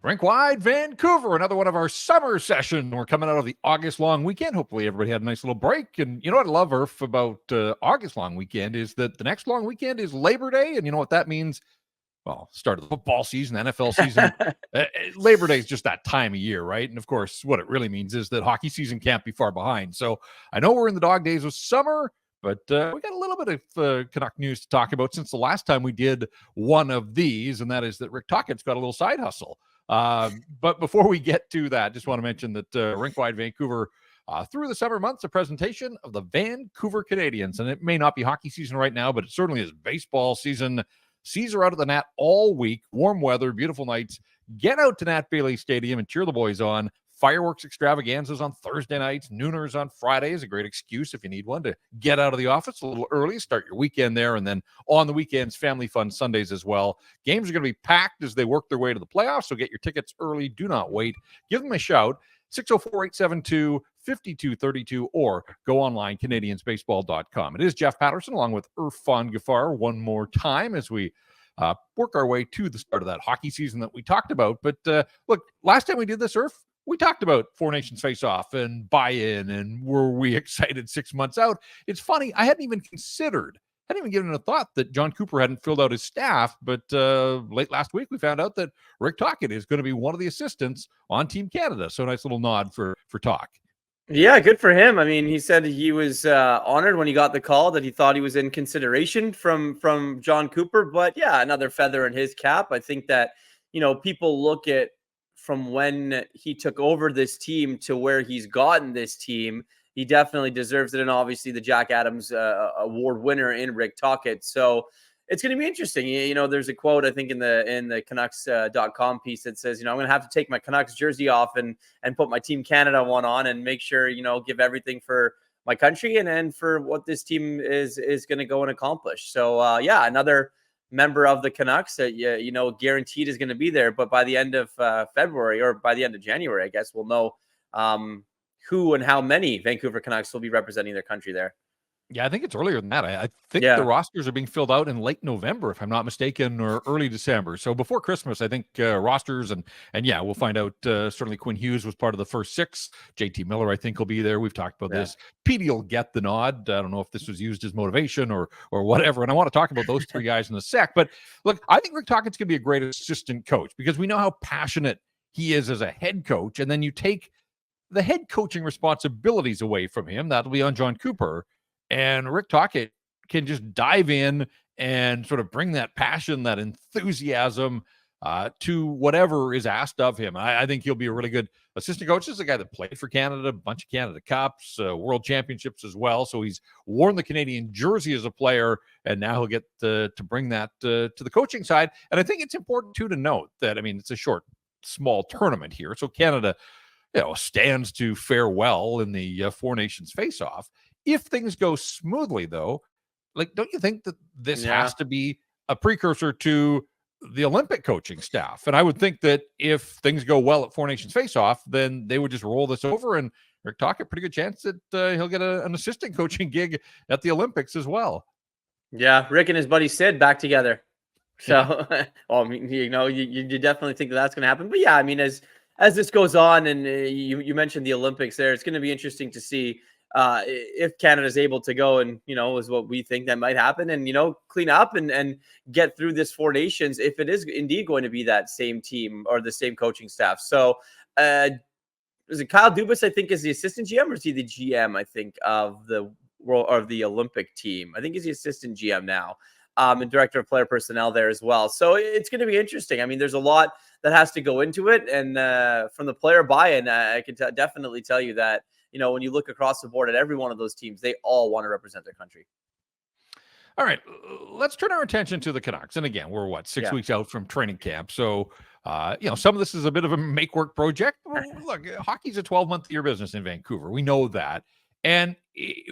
Rink Wide Vancouver, another one of our summer session. We're coming out of the August long weekend. Hopefully everybody had a nice little break. And you know what I love, Irf, about August long weekend is that the next long weekend is Labor Day. And you know what that means? Well, start of the football season, NFL season. Labor Day is just that time of year, right? And of course, what it really means is that hockey season can't be far behind. So I know we're in the dog days of summer, but we got a little bit of Canuck news to talk about since the last time we did one of these, and that is that Rick Tocchet's got a little side hustle. But before we get to that, just want to mention that Rink Wide Vancouver, through the summer months, a presentation of the Vancouver Canadians. And it may not be hockey season right now, but it certainly is baseball season. Seas are out at the Nat all week. Warm weather, beautiful nights. Get out to Nat Bailey Stadium and cheer the boys on. Fireworks extravaganzas on Thursday nights, nooners on Fridays, a great excuse if you need one to get out of the office a little early, start your weekend there, and then on the weekends, family fun Sundays as well. Games are going to be packed as they work their way to the playoffs, so get your tickets early. Do not wait. Give them a shout, 604-872-5232, or go online, canadiansbaseball.com. It is Jeff Pettersson along with Irfaan Gaffar one more time as we work our way to the start of that hockey season that we talked about. But look, last time we did this, Irf, we talked about Four Nations face-off and buy-in, and were we excited 6 months out? It's funny, I hadn't even given it a thought that John Cooper hadn't filled out his staff, but late last week we found out that Rick Tocchet is going to be one of the assistants on Team Canada. So nice little nod for Toc. Yeah, good for him. I mean, he said he was honored when he got the call, that he thought he was in consideration from John Cooper. But yeah, another feather in his cap. I think that, people look at from when he took over this team to where he's gotten this team, he definitely deserves it. And obviously the Jack Adams award winner in Rick Tocchet. So it's going to be interesting. There's a quote, I think, in the Canucks.com piece that says, I'm going to have to take my Canucks jersey off and put my Team Canada one on and make sure, give everything for my country and for what this team is going to go and accomplish. So, another member of the Canucks that, guaranteed is going to be there. But by the end of February, or by the end of January, I guess we'll know who and how many Vancouver Canucks will be representing their country there. Yeah, I think it's earlier than that. I think the rosters are being filled out in late November, if I'm not mistaken, or early December. So before Christmas, I think rosters and we'll find out. Certainly Quinn Hughes was part of the first six. JT Miller, I think, will be there. We've talked about this. Petey will get the nod. I don't know if this was used as motivation or whatever. And I want to talk about those three guys in a sec. But look, I think Rick Tocchet's going to be a great assistant coach because we know how passionate he is as a head coach. And then you take the head coaching responsibilities away from him. That'll be on John Cooper. And Rick Tocchet can just dive in and sort of bring that passion, that enthusiasm to whatever is asked of him. I think he'll be a really good assistant coach. This is a guy that played for Canada, a bunch of Canada Cups, World Championships as well. So he's worn the Canadian jersey as a player, and now he'll get to bring that to the coaching side. And I think it's important, too, to note that, it's a short, small tournament here. So Canada, stands to fare well in the Four Nations face-off. If things go smoothly, though, don't you think that this has to be a precursor to the Olympic coaching staff? And I would think that if things go well at Four Nations face-off, then they would just roll this over, and Rick Tocchet, pretty good chance that he'll get an assistant coaching gig at the Olympics as well. Yeah, Rick and his buddy Sid back together. So, you definitely think that's going to happen. But yeah, as this goes on, and you mentioned the Olympics there, it's going to be interesting to see if Canada is able to go and, is what we think that might happen and, clean up and get through this Four Nations if it is indeed going to be that same team or the same coaching staff. So is it Kyle Dubas, I think, is the assistant GM, or is he the GM, I think, of the world or the Olympic team? I think he's the assistant GM now. And director of player personnel there as well. So it's going to be interesting. There's a lot that has to go into it. And from the player buy-in, I can definitely tell you that, when you look across the board at every one of those teams, they all want to represent their country. All right, let's turn our attention to the Canucks. And again, we're 6 weeks out from training camp. So, some of this is a bit of a make work project. Look, hockey's a 12-month-a-year business in Vancouver. We know that. And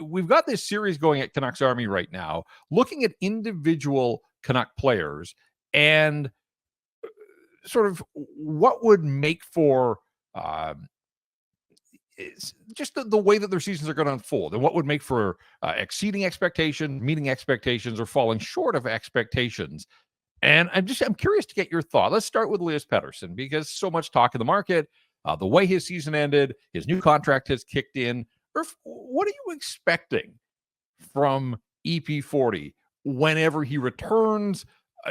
we've got this series going at Canucks Army right now, looking at individual Canuck players and sort of what would make for just the way that their seasons are going to unfold, and what would make for exceeding expectations, meeting expectations, or falling short of expectations. And I'm curious to get your thought. Let's start with Elias Pettersson, because so much talk in the market, the way his season ended, his new contract has kicked in. What are you expecting from EP40 whenever he returns,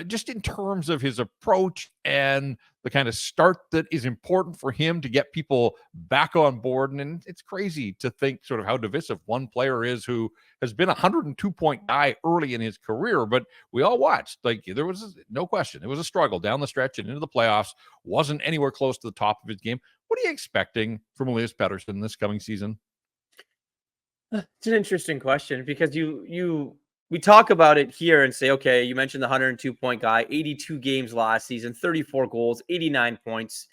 just in terms of his approach and the kind of start that is important for him to get people back on board? And it's crazy to think sort of how divisive one player is who has been a 102-point guy early in his career, but we all watched. Like, there was no question. It was a struggle down the stretch and into the playoffs. Wasn't anywhere close to the top of his game. What are you expecting from Elias Pettersson this coming season? It's an interesting question because we talk about it here and say, okay, you mentioned the 102-point guy, 82 games last season, 34 goals, 89 points.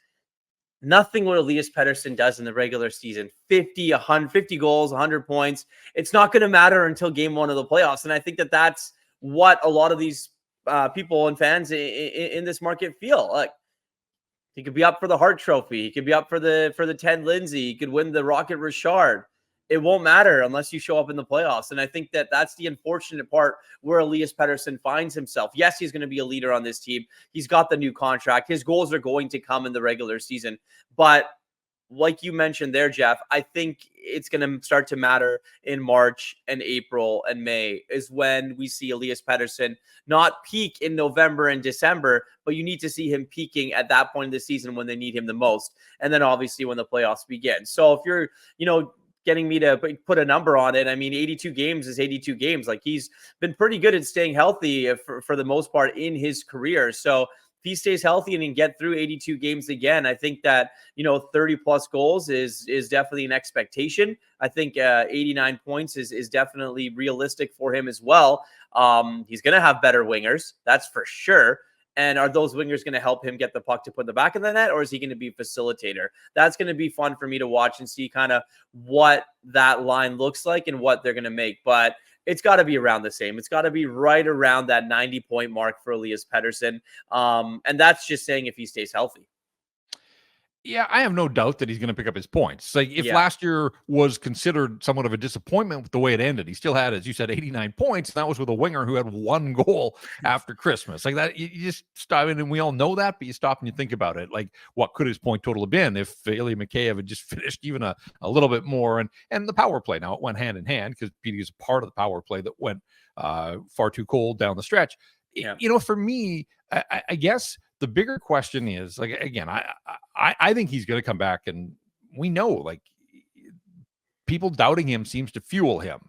Nothing what Elias Pettersson does in the regular season, 50, 150 goals, 100 points. It's not going to matter until game one of the playoffs. And I think that that's what a lot of these people and fans in this market feel. Like, he could be up for the Hart Trophy. He could be up for the Ted Lindsay. He could win the Rocket Richard. It won't matter unless you show up in the playoffs. And I think that that's the unfortunate part where Elias Pettersson finds himself. Yes, he's going to be a leader on this team. He's got the new contract. His goals are going to come in the regular season. But like you mentioned there, Jeff, I think it's going to start to matter in March and April and May is when we see Elias Pettersson not peak in November and December, but you need to see him peaking at that point in the season when they need him the most. And then obviously when the playoffs begin. So if you're, getting me to put a number on it, I mean, 82 games is 82 games. Like, he's been pretty good at staying healthy for the most part in his career. So if he stays healthy and can get through 82 games again, I think that, 30 plus goals is definitely an expectation. I think 89 points is definitely realistic for him as well. He's going to have better wingers. That's for sure. And are those wingers going to help him get the puck to put in the back of the net, or is he going to be a facilitator? That's going to be fun for me to watch and see kind of what that line looks like and what they're going to make. But it's got to be around the same. It's got to be right around that 90-point mark for Elias Pettersson. And that's just saying if he stays healthy. Yeah, I have no doubt that he's going to pick up his points. Like, if last year was considered somewhat of a disappointment with the way it ended, he still had, as you said, 89 points. And that was with a winger who had one goal after Christmas. Like that, you just stop, and we all know that, but you stop and you think about it. Like, what could his point total have been if Ilya Mikheyev had just finished even a little bit more? And the power play, now it went hand in hand because Petey is a part of the power play that went far too cold down the stretch. Yeah. For me, I guess the bigger question is, like, again, I think he's going to come back, and we know, like, people doubting him seems to fuel him.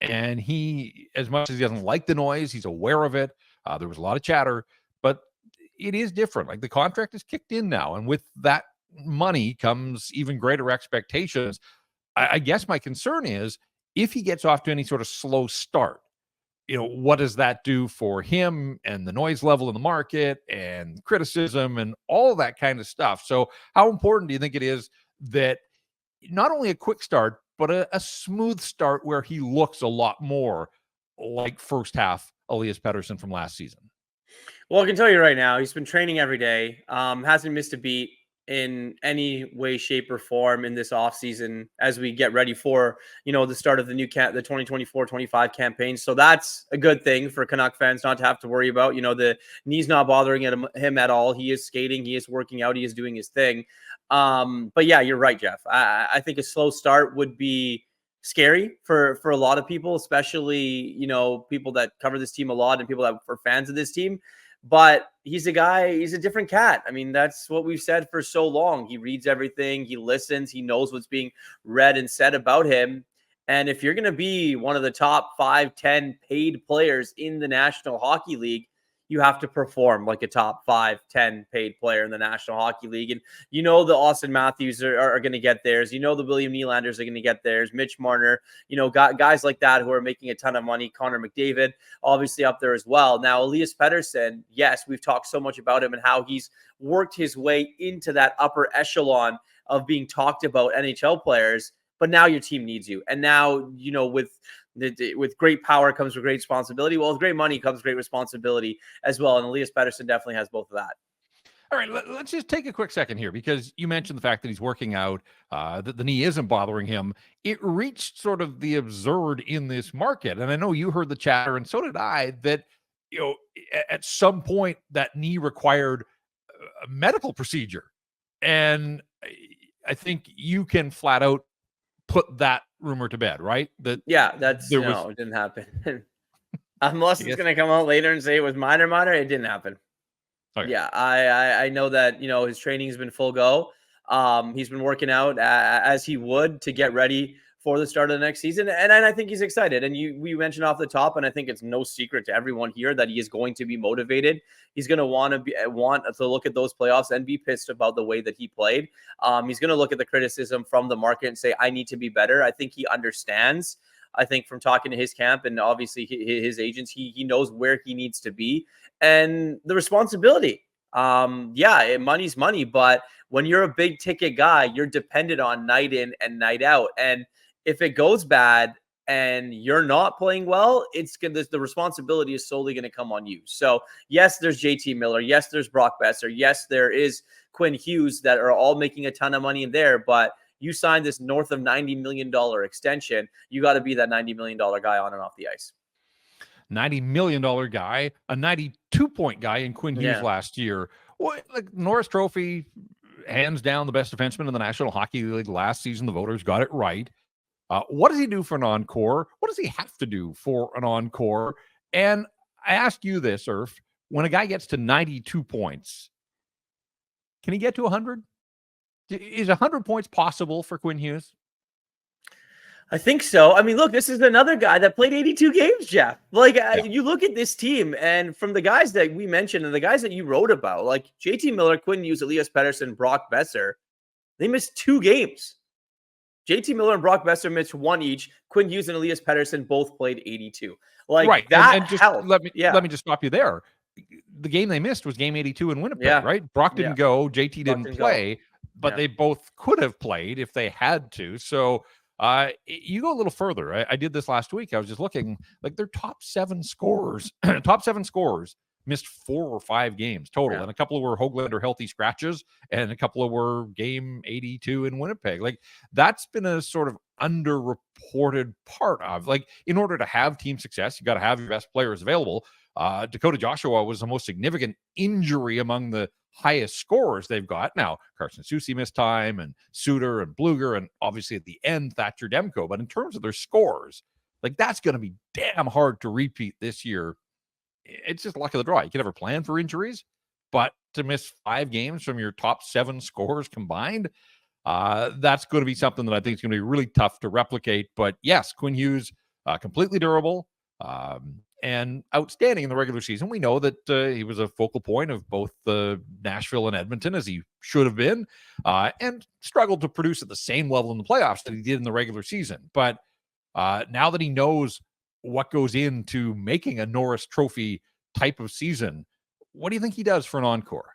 And he, as much as he doesn't like the noise, he's aware of it. There was a lot of chatter, but it is different. Like, the contract is kicked in now, and with that money comes even greater expectations. I guess my concern is if he gets off to any sort of slow start, what does that do for him and the noise level in the market and criticism and all that kind of stuff? So how important do you think it is that not only a quick start, but a smooth start where he looks a lot more like first half Elias Pettersson from last season? Well, I can tell you right now, he's been training every day, hasn't missed a beat in any way, shape, or form in this offseason as we get ready for, the start of the new the 2024-25 campaign. So that's a good thing for Canuck fans not to have to worry about. The knee's not bothering him at all. He is skating. He is working out. He is doing his thing. But yeah, you're right, Jeff. I think a slow start would be scary for a lot of people, especially, people that cover this team a lot and people that are fans of this team. But he's a different cat. I mean, that's what we've said for so long. He reads everything. He listens. He knows what's being read and said about him. And if you're going to be one of the top 5, 10 paid players in the National Hockey League, you have to perform like a top 5, 10 paid player in the National Hockey League. And the Austin Matthews are going to get theirs. The William Nylanders are going to get theirs. Mitch Marner, guys like that who are making a ton of money. Connor McDavid, obviously up there as well. Now, Elias Pettersson, yes, we've talked so much about him and how he's worked his way into that upper echelon of being talked about NHL players. But now your team needs you. And now, with great power comes with great responsibility. Well, with great money comes great responsibility as well. And Elias Pettersson definitely has both of that. All right, let's just take a quick second here, because you mentioned the fact that he's working out, that the knee isn't bothering him. It reached sort of the absurd in this market. And I know you heard the chatter, and so did I, that at some point that knee required a medical procedure. And I think you can flat out put that rumor to bed, right? That's it didn't happen. Unless it's going to come out later and say it was minor, it didn't happen. Okay. Yeah, I know that, his training has been full go. He's been working out as he would to get ready for the start of the next season. And I think he's excited. And we mentioned off the top, and I think it's no secret to everyone here that he is going to be motivated. He's going to want to look at those playoffs and be pissed about the way that he played. He's going to look at the criticism from the market and say, I need to be better. I think he understands. I think from talking to his camp and obviously his agents, he knows where he needs to be and the responsibility. Money's money, but when you're a big ticket guy, you're dependent on night in and night out. And if it goes bad and you're not playing well, the responsibility is solely going to come on you. So yes, there's JT Miller. Yes, there's Brock Besser. Yes, there is Quinn Hughes that are all making a ton of money in there, but you signed this north of $90 million extension. You got to be that $90 million guy on and off the ice. $90 million guy, a 92-point guy in Quinn Hughes last year. Like Norris Trophy, hands down the best defenseman in the National Hockey League last season. The voters got it right. What does he do for an encore? What does he have to do for an encore? And I ask you this, Irf, when a guy gets to 92 points, can he get to 100? Is 100 points possible for Quinn Hughes? I think so. I mean, look, this is another guy that played 82 games, Jeff. You look at this team, and from the guys that we mentioned and the guys that you wrote about, like JT Miller, Quinn Hughes, Elias Pettersson, Brock Besser, they missed 2 games. JT Miller and Brock Besser missed 1 each. Quinn Hughes and Elias Pettersson both played 82. Right. That and just helped. Let me just stop you there. The game they missed was game 82 in Winnipeg, right? Brock didn't go. JT didn't play, but they both could have played if they had to. So you go a little further. I did this last week. I was just looking, like their top 7 scorers missed 4 or 5 games total. And a couple were Höglander healthy scratches, and a couple were game 82 in Winnipeg. Like that's been a sort of underreported part of, like, in order to have team success, you got to have your best players available. Dakota Joshua was the most significant injury among the highest scorers they've got. Now, Carson Soucy missed time, and Suter and Bluger, and obviously at the end, Thatcher Demko. But in terms of their scores, like that's going to be damn hard to repeat this year. It's just luck of the draw. You can never plan for injuries, but to miss 5 games from your top 7 scorers combined, that's going to be something that I think is going to be really tough to replicate. But yes, Quinn Hughes, completely durable, and outstanding in the regular season. We know that he was a focal point of both Nashville and Edmonton, as he should have been, and struggled to produce at the same level in the playoffs that he did in the regular season. But now that he knows what goes into making a Norris Trophy type of season, what do you think he does for an encore?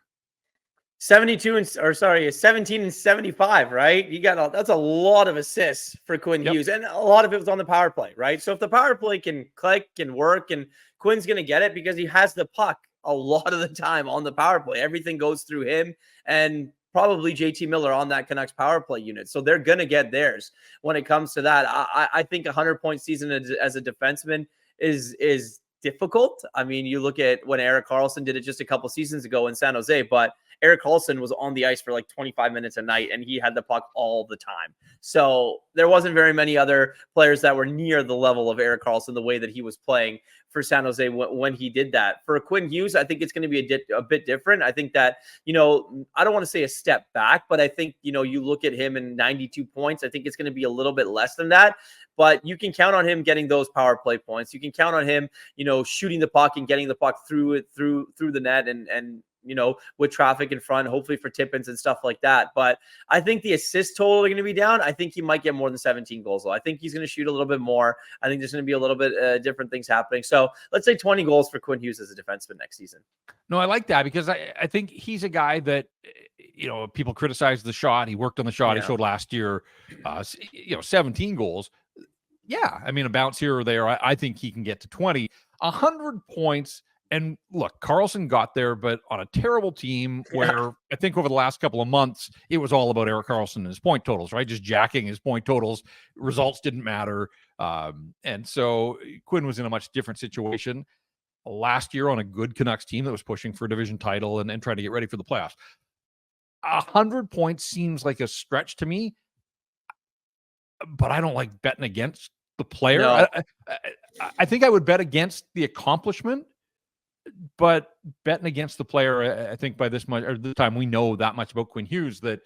17 and 75, right? That's a lot of assists for Quinn Hughes, and a lot of it was on the power play, right? So if the power play can click and work, and Quinn's going to get it because he has the puck a lot of the time on the power play. Everything goes through him and probably JT Miller on that Canucks power play unit. So they're going to get theirs when it comes to that. I think a 100-point season as a defenseman is difficult. I mean, you look at when Erik Karlsson did it just a couple seasons ago in San Jose, but Erik Karlsson was on the ice for like 25 minutes a night, and he had the puck all the time. So there wasn't very many other players that were near the level of Erik Karlsson, the way that he was playing for San Jose when he did that. For Quinn Hughes, I think it's going to be a bit different. I think that, I don't want to say a step back, but I think, you look at him in 92 points, I think it's going to be a little bit less than that. But you can count on him getting those power play points. You can count on him, shooting the puck and getting the puck through the net and with traffic in front, hopefully for tip-ins and stuff like that. But I think the assist total are going to be down. I think he might get more than 17 goals, though. I think he's going to shoot a little bit more. I think there's going to be a little bit different things happening. So let's say 20 goals for Quinn Hughes as a defenseman next season. No, I like that because I think he's a guy that, people criticize the shot. He worked on the shot. He showed last year, 17 goals. Yeah, I mean, a bounce here or there. I think he can get to 20. 100 points. And look, Karlsson got there, but on a terrible team where I think over the last couple of months, it was all about Erik Karlsson and his point totals, right? Just jacking his point totals. Results didn't matter. And so Quinn was in a much different situation. last year on a good Canucks team that was pushing for a division title and trying to get ready for the playoffs. 100 points seems like a stretch to me, but I don't like betting against the player. No. I think I would bet against the accomplishment, but betting against the player, I think by this much or the time we know that much about Quinn Hughes that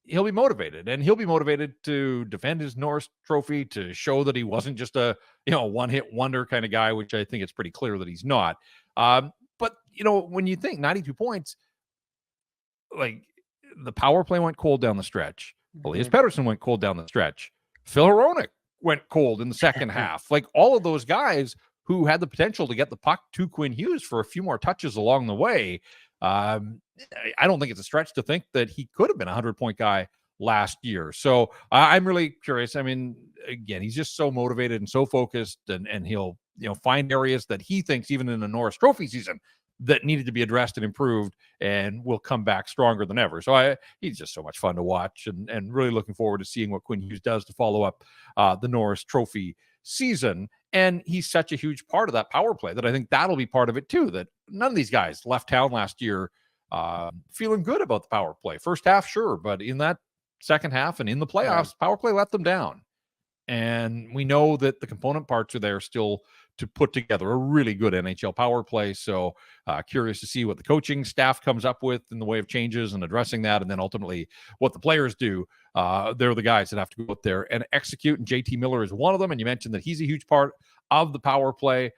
he'll be motivated, and he'll be motivated to defend his Norris Trophy, to show that he wasn't just a one-hit wonder kind of guy, which I think it's pretty clear that he's not. But when you think 92 points, like the power play went cold down the stretch. Elias Pettersson went cold down the stretch. Phil Hronek went cold in the second half. Like all of those guys who had the potential to get the puck to Quinn Hughes for a few more touches along the way. I don't think it's a stretch to think that he could have been a 100-point guy last year. So I'm really curious. I mean, again, he's just so motivated and so focused, and he'll find areas that he thinks even in the Norris Trophy season that needed to be addressed and improved, and will come back stronger than ever. So he's just so much fun to watch, and really looking forward to seeing what Quinn Hughes does to follow up the Norris Trophy season. And he's such a huge part of that power play that I think that'll be part of it too, that none of these guys left town last year feeling good about the power play. First half, sure, but in that second half and in the playoffs, power play let them down. And we know that the component parts are there still to put together a really good NHL power play. So curious to see what the coaching staff comes up with in the way of changes and addressing that. And then ultimately what the players do. They're the guys that have to go out there and execute. And JT Miller is one of them. And you mentioned that he's a huge part of the power play.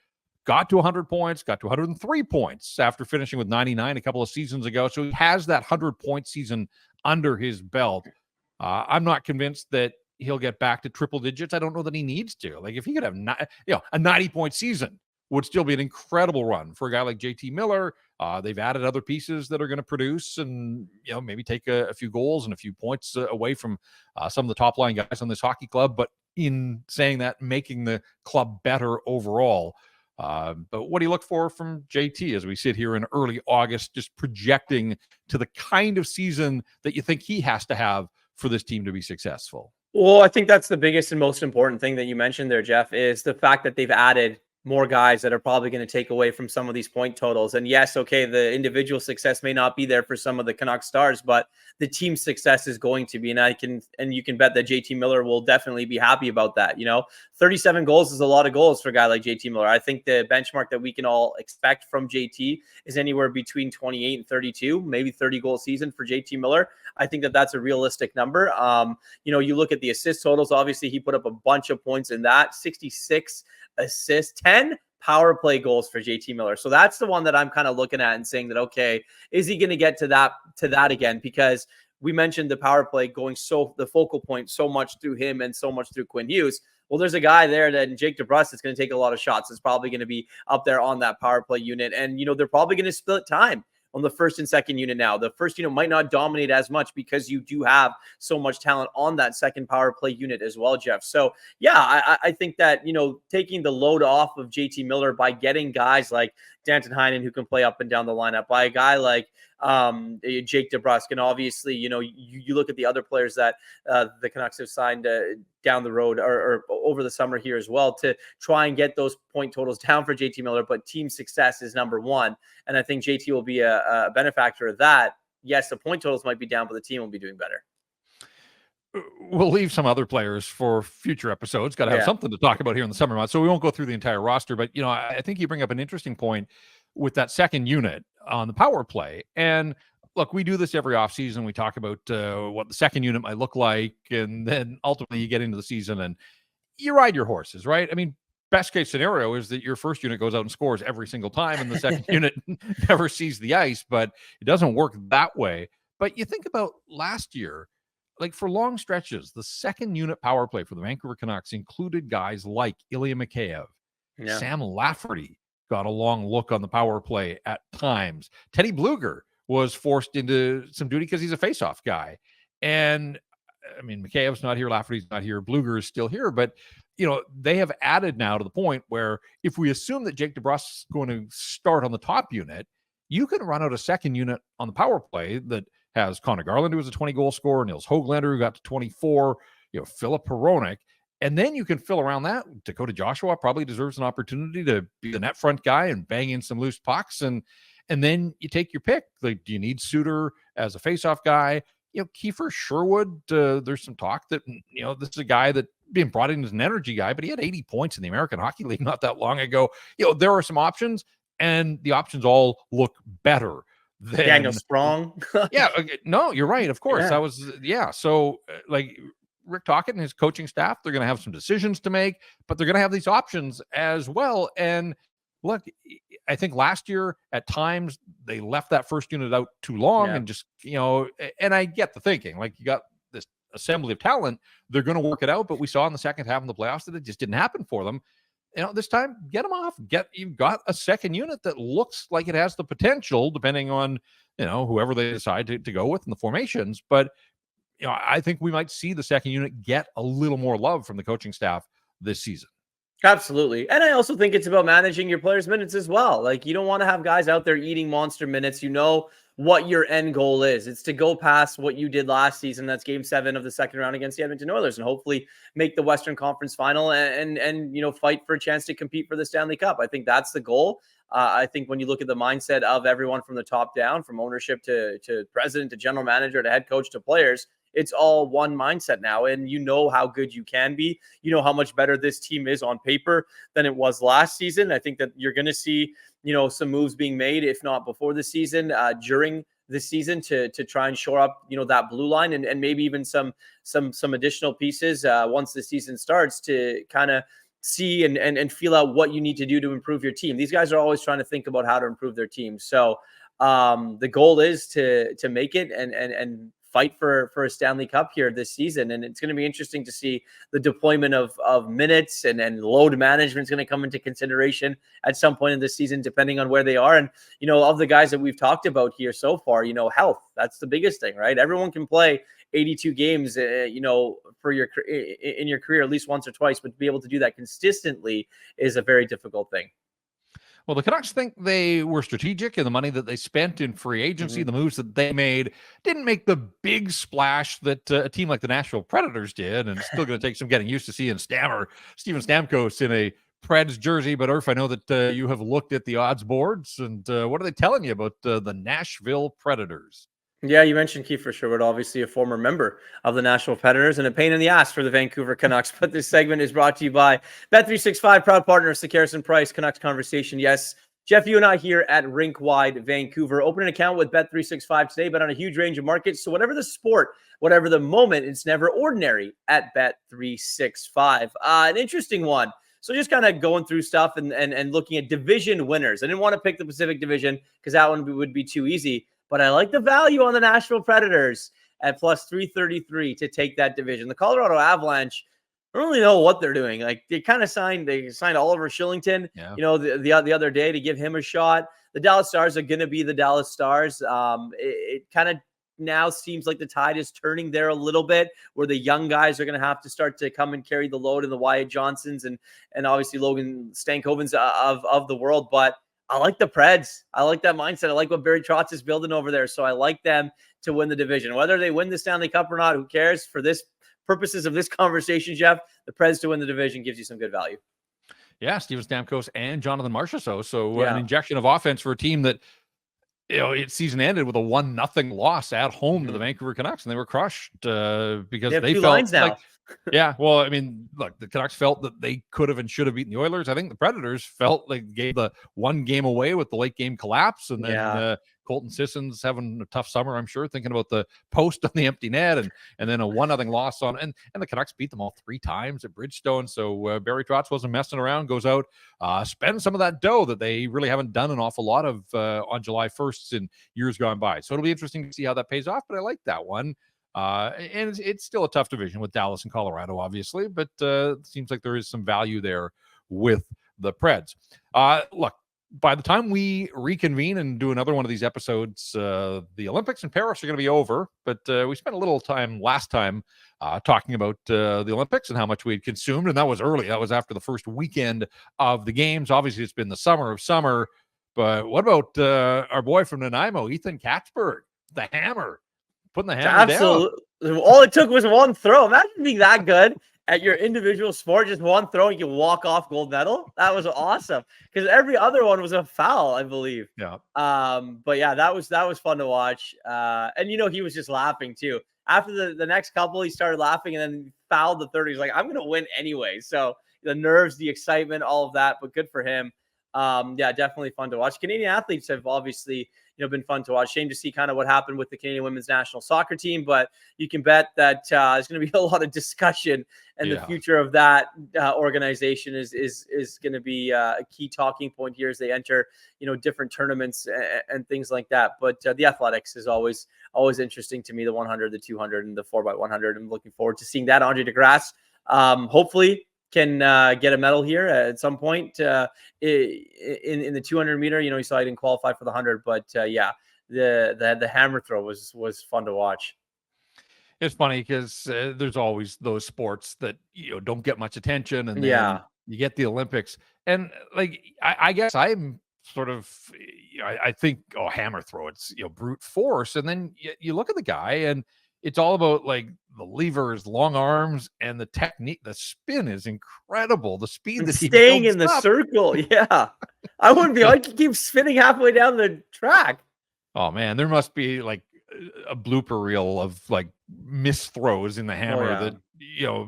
Got to 100 points, got to 103 points after finishing with 99 a couple of seasons ago. So he has that 100-point season under his belt. I'm not convinced that he'll get back to triple digits. I don't know that he needs to. Like if he could have a 90-point season would still be an incredible run for a guy like JT Miller. They've added other pieces that are going to produce and maybe take a few goals and a few points away from some of the top line guys on this hockey club. But in saying that, making the club better overall. But what do you look for from JT as we sit here in early August, just projecting to the kind of season that you think he has to have for this team to be successful? Well, I think that's the biggest and most important thing that you mentioned there, Jeff, is the fact that they've added more guys that are probably going to take away from some of these point totals. And yes, okay, the individual success may not be there for some of the Canucks stars, but the team success is going to be. And you can bet that JT Miller will definitely be happy about that. 37 goals is a lot of goals for a guy like JT Miller. I think the benchmark that we can all expect from JT is anywhere between 28 and 32, maybe 30 goal season for JT Miller. I think that that's a realistic number. You look at the assist totals. Obviously, he put up a bunch of points in that, 66 assists, 10 power play goals for JT Miller. So that's the one that I'm kind of looking at and saying that, okay, is he going to get to that again? Because we mentioned the power play going the focal point so much through him and so much through Quinn Hughes. Well, there's a guy there that Jake DeBrusk is going to take a lot of shots. It's probably going to be up there on that power play unit. And, they're probably going to split time on the first and second unit now. The first unit might not dominate as much because you do have so much talent on that second power play unit as well, Jeff. So, yeah, I think that, taking the load off of JT Miller by getting guys like Danton Heinen who can play up and down the lineup, by a guy like Jake DeBrusk. And obviously, you look at the other players that the Canucks have signed down the road or over the summer here as well to try and get those point totals down for JT Miller. But team success is number one. And I think JT will be a benefactor of that. Yes, the point totals might be down, but the team will be doing better. We'll leave some other players for future episodes. Got to have something to talk about here in the summer months. So we won't go through the entire roster, but I think you bring up an interesting point with that second unit on the power play. And look, we do this every offseason. We talk about what the second unit might look like. And then ultimately you get into the season and you ride your horses, right? I mean, best case scenario is that your first unit goes out and scores every single time and the second unit never sees the ice, but it doesn't work that way. But you think about last year, like for long stretches, the second unit power play for the Vancouver Canucks included guys like Ilya Mikheyev. Sam Lafferty got a long look on the power play at times. Teddy Bluger was forced into some duty because he's a face-off guy. And I mean, Mikheyev's not here, Lafferty's not here, Bluger is still here, but they have added now to the point where if we assume that Jake DeBrusk is going to start on the top unit, you can run out a second unit on the power play that has Connor Garland, who was a 20-goal scorer, Nils Höglander, who got to 24, Philip Hronek, And then you can fill around that. Dakota Joshua probably deserves an opportunity to be the net front guy and bang in some loose pucks. And then you take your pick. Like, do you need Suter as a faceoff guy? Kiefer Sherwood, there's some talk that, this is a guy that being brought in as an energy guy, but he had 80 points in the American Hockey League not that long ago. There are some options, and the options all look better than Daniel Sprong. Yeah, no, you're right. Of course, Yeah. that was So, Rick Tocchet and his coaching staff, they're going to have some decisions to make, but they're going to have these options as well. And look, I think last year at times they left that first unit out too long, and just and I get the thinking. Like, you got this assembly of talent, they're going to work it out. But we saw in the second half of the playoffs that it just didn't happen for them. This time, get them off. You've got a second unit that looks like it has the potential, depending on whoever they decide to go with in the formations. But I think we might see the second unit get a little more love from the coaching staff this season. Absolutely. And I also think it's about managing your players' minutes as well. Like, you don't want to have guys out there eating monster minutes. You know what your end goal is. It's to go past what you did last season. That's game 7 of the second round against the Edmonton Oilers, and hopefully make the Western Conference final and fight for a chance to compete for the Stanley Cup. I think that's the goal. I think when you look at the mindset of everyone from the top down, from ownership to president to general manager to head coach to players, it's all one mindset now, and how good you can be. How much better this team is on paper than it was last season. I think that you're going to see, some moves being made, if not before the season, during the season to try and shore up, that blue line and maybe even some additional pieces once the season starts to kind of see and feel out what you need to do to improve your team. These guys are always trying to think about how to improve their team. So the goal is to make it and fight for a Stanley Cup here this season. And it's going to be interesting to see the deployment of minutes and load management is going to come into consideration at some point in this season, depending on where they are. And, of the guys that we've talked about here so far, health, that's the biggest thing, right? Everyone can play 82 games, for in your career at least once or twice, but to be able to do that consistently is a very difficult thing. Well, the Canucks think they were strategic in the money that they spent in free agency. The moves that they made didn't make the big splash that a team like the Nashville Predators did, and it's still going to take some getting used to seeing Steven Stamkos in a Preds jersey. But Irf, I know that you have looked at the odds boards, and what are they telling you about the Nashville Predators? Yeah, you mentioned Kiefer Sherwood, obviously a former member of the Nashville Predators and a pain in the ass for the Vancouver Canucks. But this segment is brought to you by Bet365, proud partner of Sekeres & Price Canucks Conversation. Yes, Jeff, you and I here at Rink Wide Vancouver. Open an account with Bet365 today, but on a huge range of markets. So whatever the sport, whatever the moment, it's never ordinary at Bet365. An interesting one. So just kind of going through stuff and looking at division winners. I didn't want to pick the Pacific Division because that one would be too easy. But I like the value on the Nashville Predators at plus 333 to take that division. The Colorado Avalanche, I don't really know what they're doing. Like, they signed Oliver Shillington, the other day to give him a shot. The Dallas Stars are going to be the Dallas Stars. It kind of now seems like the tide is turning there a little bit, where the young guys are going to have to start to come and carry the load, in the Wyatt Johnsons and obviously Logan Stankovens of the world. But I like the Preds. I like that mindset. I like what Barry Trotz is building over there. So I like them to win the division. Whether they win the Stanley Cup or not, who cares? For this purposes of this conversation, Jeff, the Preds to win the division gives you some good value. Yeah, Steven Stamkos and Jonathan Marchessault. So an injection of offense for a team that, its season ended with a 1-0 loss at home to the Vancouver Canucks, and they were crushed because they felt lines now. Yeah, well, I mean, look, the Canucks felt that they could have and should have beaten the Oilers. I think the Predators felt they gave the one game away with the late game collapse, and then Colton Sisson's having a tough summer, I'm sure, thinking about the post on the empty net, and then a 1-0 loss on, and the Canucks beat them all 3 times at Bridgestone. So Barry Trotz wasn't messing around, goes out, spends some of that dough that they really haven't done an awful lot of on July 1st in years gone by. So it'll be interesting to see how that pays off, but I like that one. And it's still a tough division with Dallas and Colorado, obviously, but it seems like there is some value there with the Preds. Look, by the time we reconvene and do another one of these episodes, the Olympics in Paris are going to be over, but we spent a little time last time talking about the Olympics and how much we had consumed, and that was early. That was after the first weekend of the games. Obviously, it's been the summer of summer, but what about our boy from Nanaimo, Ethan Katzberg, the Hammer? Putting the hammer down. All it took was one throw. Imagine being that good at your individual sport, just one throw, you can walk off gold medal. That was awesome because every other one was a foul, I believe. Yeah. But yeah, that was fun to watch. And he was just laughing too. After the next couple, he started laughing and then fouled the third. He's like, I'm gonna win anyway. So the nerves, the excitement, all of that, but good for him. Yeah, definitely fun to watch. Canadian athletes have obviously been fun to watch. Shame to see kind of what happened with the Canadian women's national soccer team, but you can bet that there's going to be a lot of discussion, and the future of that organization is going to be a key talking point here as they enter different tournaments and things like that. But the athletics is always interesting to me. The 100, the 200, and the 4x100. I'm looking forward to seeing that. Andre DeGrasse, hopefully, can get a medal here at some point in the 200 meter. You saw he didn't qualify for the 100, but yeah, the hammer throw was fun to watch. It's funny because there's always those sports that don't get much attention, and then you get the Olympics, and like I guess I'm sort of I think hammer throw, it's brute force, and then you look at the guy and it's all about like the levers, long arms, and the technique. The spin is incredible. The speed that he's staying in the circle. Yeah. I wouldn't be like, keep spinning halfway down the track. Oh man, there must be like a blooper reel of like missed throws in the hammer that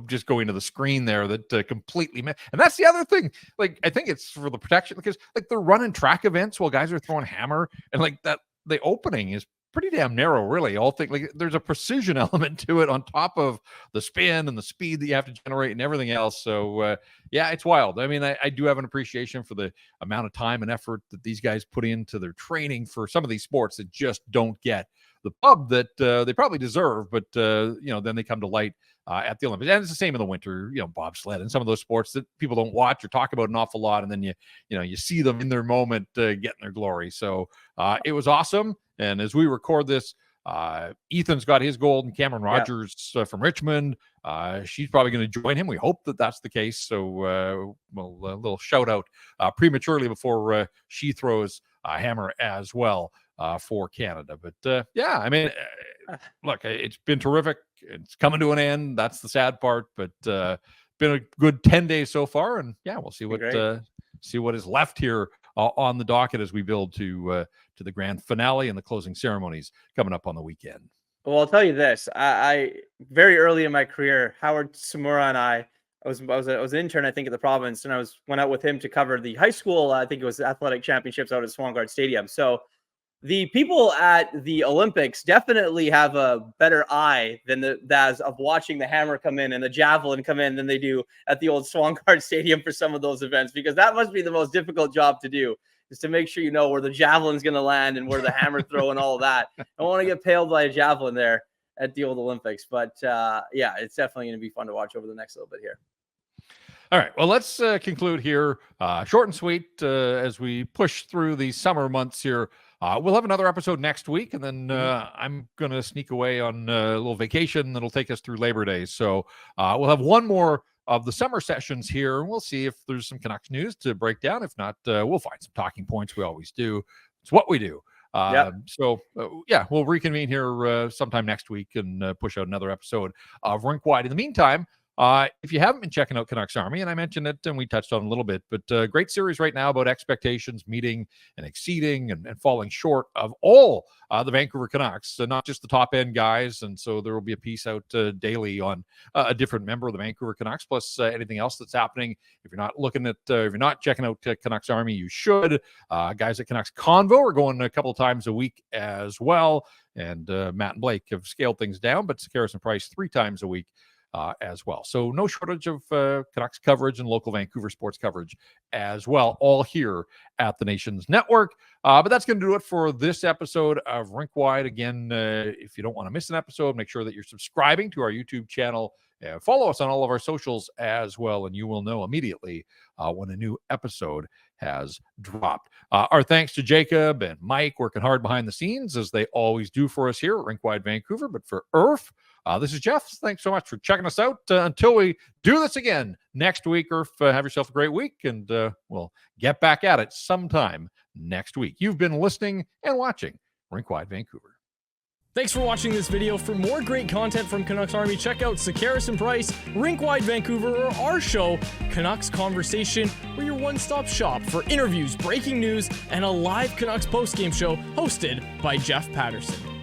just go into the screen there that completely and that's the other thing. Like I think it's for the protection because like they're running track events while guys are throwing hammer, and like that the opening is pretty damn narrow, really. All think like there's a precision element to it on top of the spin and the speed that you have to generate and everything else. So yeah, it's wild. I mean, I do have an appreciation for the amount of time and effort that these guys put into their training for some of these sports that just don't get the pub that they probably deserve, but then they come to light at the Olympics. And it's the same in the winter, bobsled and some of those sports that people don't watch or talk about an awful lot, and then you see them in their moment getting their glory. So it was awesome. And as we record this, Ethan's got his gold, and Cameron Rogers from Richmond, she's probably going to join him. We hope that that's the case. So a little shout out prematurely before she throws a hammer as well for Canada. But yeah, I mean, look, it's been terrific. It's coming to an end. That's the sad part, but been a good 10 days so far. And yeah, we'll see what is left here on the docket as we build to the grand finale and the closing ceremonies coming up on the weekend. Well, I'll tell you this. I very early in my career, Howard Samura and I was an intern, I think, at the province, and I went out with him to cover the high school. I think it was athletic championships out at Swangard Stadium. So the people at the Olympics definitely have a better eye than of watching the hammer come in and the javelin come in than they do at the old Swangard Stadium for some of those events, because that must be the most difficult job to do, is to make sure where the javelin's going to land and where the hammer throw and all of that. I don't want to get paled by a javelin there at the old Olympics, but yeah, it's definitely going to be fun to watch over the next little bit here. All right, well, let's conclude here, short and sweet, as we push through the summer months here. We'll have another episode next week, and then I'm going to sneak away on a little vacation that'll take us through Labor Day. So we'll have one more of the summer sessions here, and we'll see if there's some Canucks news to break down. If not, we'll find some talking points. We always do. It's what we do. So yeah, we'll reconvene here sometime next week and push out another episode of Rink Wide. In the meantime, if you haven't been checking out Canucks Army, and I mentioned it and we touched on it a little bit, but great series right now about expectations meeting and exceeding and falling short of all the Vancouver Canucks, so not just the top end guys. And so there will be a piece out daily on a different member of the Vancouver Canucks, plus anything else that's happening. If you're not looking at, if you're not checking out Canucks Army, you should. Guys at Canucks Convo are going a couple of times a week as well. And Matt and Blake have scaled things down, but Sakaris and Price 3 times a week as well. So no shortage of Canucks coverage and local Vancouver sports coverage as well, all here at the Nations Network. But that's going to do it for this episode of Rink Wide. Again, if you don't want to miss an episode, make sure that you're subscribing to our YouTube channel. Follow us on all of our socials as well, and you will know immediately when a new episode has dropped. Our thanks to Jacob and Mike, working hard behind the scenes, as they always do for us here at Rink Wide Vancouver. But for Irf, this is Jeff. Thanks so much for checking us out. Until we do this again next week, Irf, have yourself a great week, and we'll get back at it sometime next week. You've been listening and watching Rink Wide Vancouver. Thanks for watching this video. For more great content from Canucks Army, check out Sakaris and Price, Rink Wide Vancouver, or our show, Canucks Conversation. We're your one-stop shop for interviews, breaking news, and a live Canucks postgame show hosted by Jeff Pettersson.